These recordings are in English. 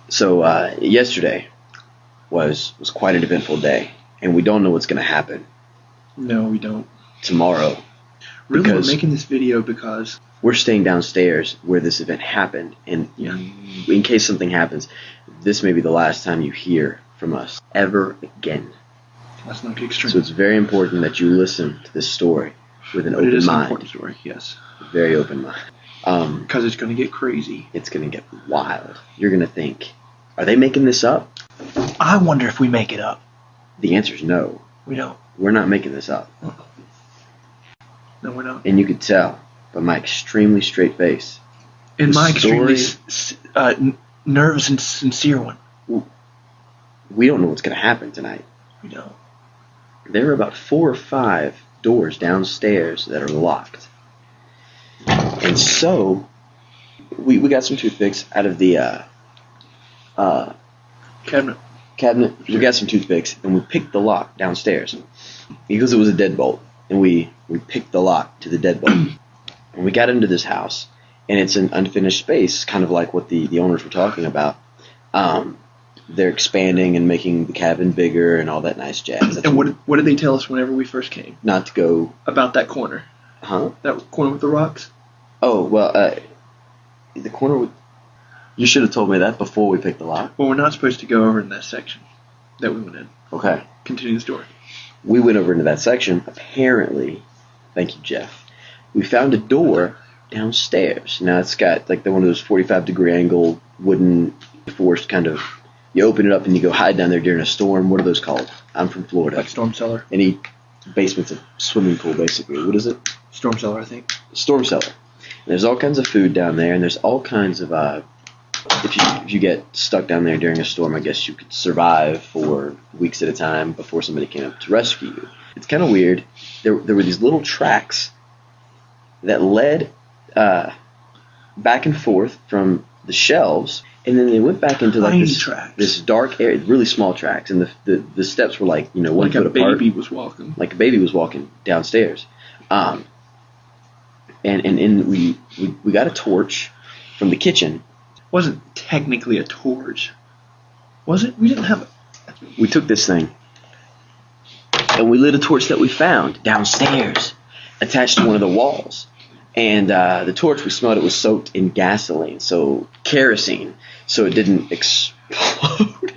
So yesterday was quite an eventful day, and we don't know what's going to happen. No, we don't. Tomorrow. Really, we're making this video because we're staying downstairs where this event happened, and in case something happens, this may be the last time you hear from us ever again. That's not the extreme. So it's very important that you listen to this story with an open mind. It is an important story, yes. Very open mind. Because it's going to get crazy. It's going to get wild. You're going to think, are they making this up? I wonder if we make it up. The answer is no. We don't. We're not making this up. No, we're not. And you could tell by my extremely straight face. And my extremely nervous and sincere one. We don't know what's going to happen tonight. We don't. There are about 4 or 5 doors downstairs that are locked. And so, we got some toothpicks out of the cabinet. We got some toothpicks, and we picked the lock downstairs. Because it was a deadbolt. And we picked the lock to the deadbolt. And we got into this house, and it's an unfinished space, kind of like what the owners were talking about. They're expanding and making the cabin bigger and all that nice jazz. And what did they tell us whenever we first came? Not to go... About that corner. Huh? That corner with the rocks? Oh, well, the corner with... You should have told me that before we picked the lock. Well, we're not supposed to go over in that section that we went in. Okay. Continue the story. We went over into that section. Apparently, thank you, Jeff, we found a door downstairs. Now, it's got like one of those 45-degree angle wooden forced kind of... You open it up and you go hide down there during a storm. What are those called? I'm from Florida. Like storm cellar. Any basement's a swimming pool, basically. What is it? Storm cellar, I think. Storm cellar. And there's all kinds of food down there, and there's all kinds of... If you get stuck down there during a storm, I guess you could survive for weeks at a time before somebody came up to rescue you. It's kind of weird. There were these little tracks that led back and forth from the shelves, and then they went back into like this dark area, really small tracks, and the steps were like 1 foot apart. Like a baby was walking. Like a baby was walking downstairs. And we got a torch from the kitchen. Wasn't technically a torch. Was it? We didn't have it. We took this thing, and we lit a torch that we found downstairs, attached to one of the walls. And the torch, we smelled it was soaked in gasoline, so kerosene, so it didn't explode.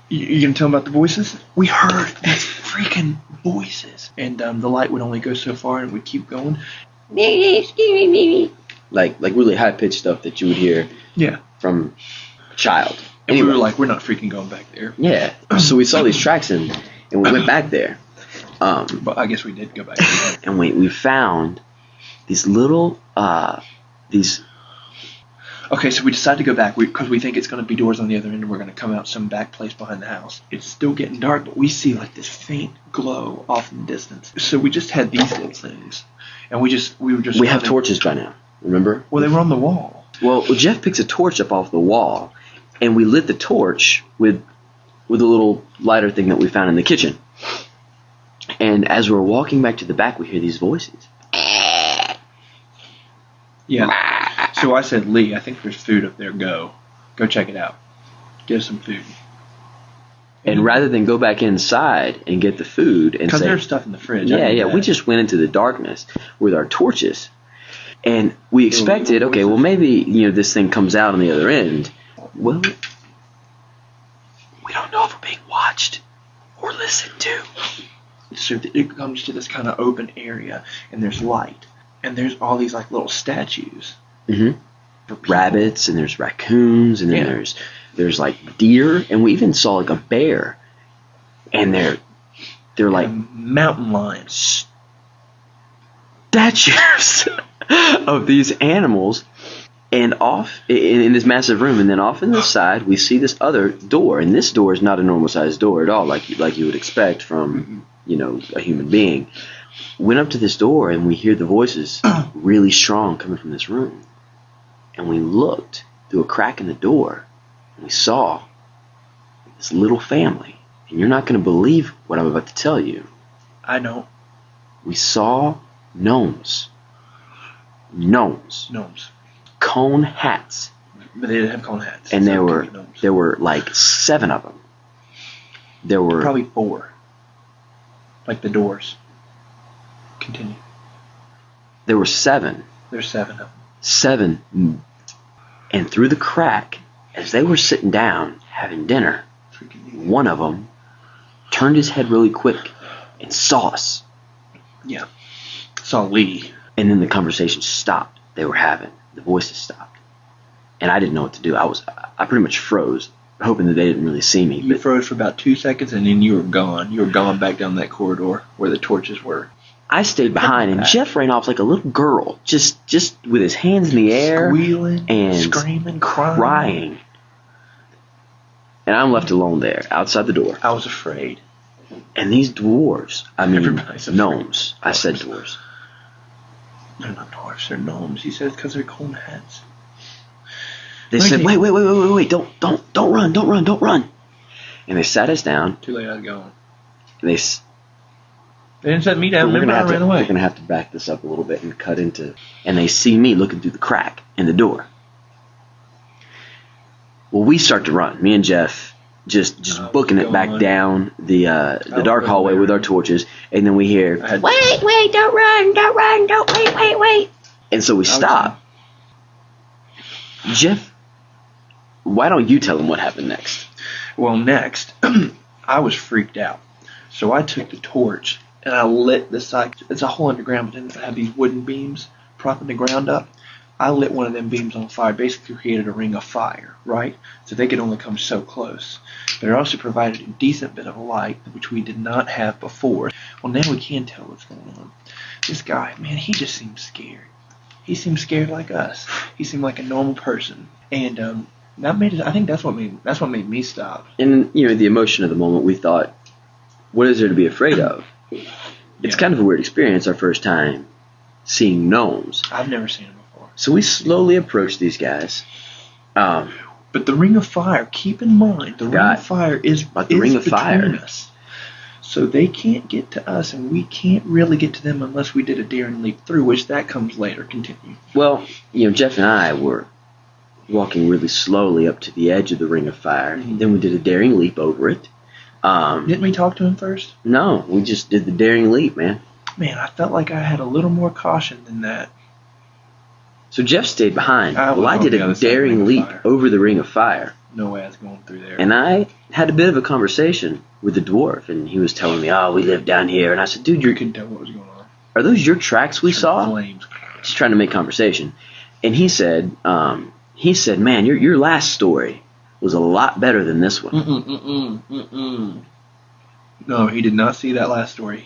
You gonna tell them about the voices? We heard these freaking voices, and the light would only go so far, and we'd keep going. Like really high pitched stuff that you would hear from a child. And anyway, we were like, we're not freaking going back there. Yeah. So we saw these tracks and we went back there. But I guess we did go back there. And we found these little Okay, so we decided to go back because we think it's going to be doors on the other end, and we're going to come out some back place behind the house. It's still getting dark, but we see like this faint glow off in the distance. So we just had these little things, and we have torches by now. Remember? Well, they were on the wall. Well, Jeff picks a torch up off the wall, and we lit the torch with a little lighter thing that we found in the kitchen. And as we're walking back to the back, we hear these voices. Yeah. So I said, Lee, I think there's food up there. Go check it out. Get us some food. And rather than go back inside and get the food and say... Because there's stuff in the fridge. Yeah, we just went into the darkness with our torches. And we expected, okay, well, maybe, this thing comes out on the other end. Well, we don't know if we're being watched or listened to. So it comes to this kind of open area, and there's light. And there's all these, like, little statues. Mm-hmm. Rabbits, and there's raccoons, and then there's, like, deer. And we even saw, like, a bear. And they're like... mountain lions. Statues of these animals, and off in this massive room, and then off in the side we see this other door, and this door is not a normal sized door at all, like you would expect from a human being. Went up to this door, and we hear the voices really strong coming from this room, and we looked through a crack in the door, and we saw this little family, and you're not going to believe what I'm about to tell you. I know. We saw Gnomes. Gnomes. Cone hats. But they didn't have cone hats. And so there were like 7 of them. There were probably 4. Like the doors. Continue. There were 7. There's 7 of them. 7. And through the crack, as they were sitting down having dinner, one of them turned his head really quick and saw us. Yeah. Saw Lee. And then the conversation stopped. They were having. The voices stopped. And I didn't know what to do. I pretty much froze, hoping that they didn't really see me. You froze for about 2 seconds, and then you were gone. You were gone back down that corridor where the torches were. I stayed behind, and Jeff ran off like a little girl, just with his hands in the air, squealing, and screaming, crying. And I'm left alone there, outside the door. I was afraid. And these dwarves, Everybody's afraid. Gnomes. I said dwarves. They're not dwarves, they're gnomes. He said because they're cone heads. They said, wait, don't run. And they sat us down. Too late, I was gone. They didn't set me down, remember I ran away. We're going to have to back this up a little bit and cut into... And they see me looking through the crack in the door. Well, we start to run. Me and Jeff just booking it back down the dark hallway with our torches. And then we hear, wait, don't run, wait. And so we stop. Jeff, why don't you tell them what happened next? Well, next, I was freaked out. So I took the torch and I lit the side. It's a hole underground, but then it had these wooden beams propping the ground up. I lit one of them beams on fire, basically created a ring of fire, right? So they could only come so close. But it also provided a decent bit of light, which we did not have before. Well, now we can tell what's going on. This guy, man, he just seemed scared. He seemed scared like us. He seemed like a normal person. And that made it, I think that's what made me stop. And, the emotion of the moment, we thought, what is there to be afraid of? It's kind of a weird experience, our first time seeing gnomes. I've never seen them before. So we slowly approached these guys. But the ring of fire, keep in mind, the ring of fire is between us. So they can't get to us, and we can't really get to them unless we did a daring leap through, which that comes later. Continue. Well, Jeff and I were walking really slowly up to the edge of the ring of fire. Mm-hmm. Then we did a daring leap over it. Didn't we talk to him first? No, we just did the daring leap, man. Man, I felt like I had a little more caution than that. So Jeff stayed behind. I did a daring leap over the ring of fire. No way I was going through there. And I had a bit of a conversation with the dwarf, and he was telling me, we live down here. And I said, dude, you couldn't tell what was going on. Are those your tracks we saw? Flames. Just trying to make conversation. And he said, man, your last story was a lot better than this one. No, he did not see that last story.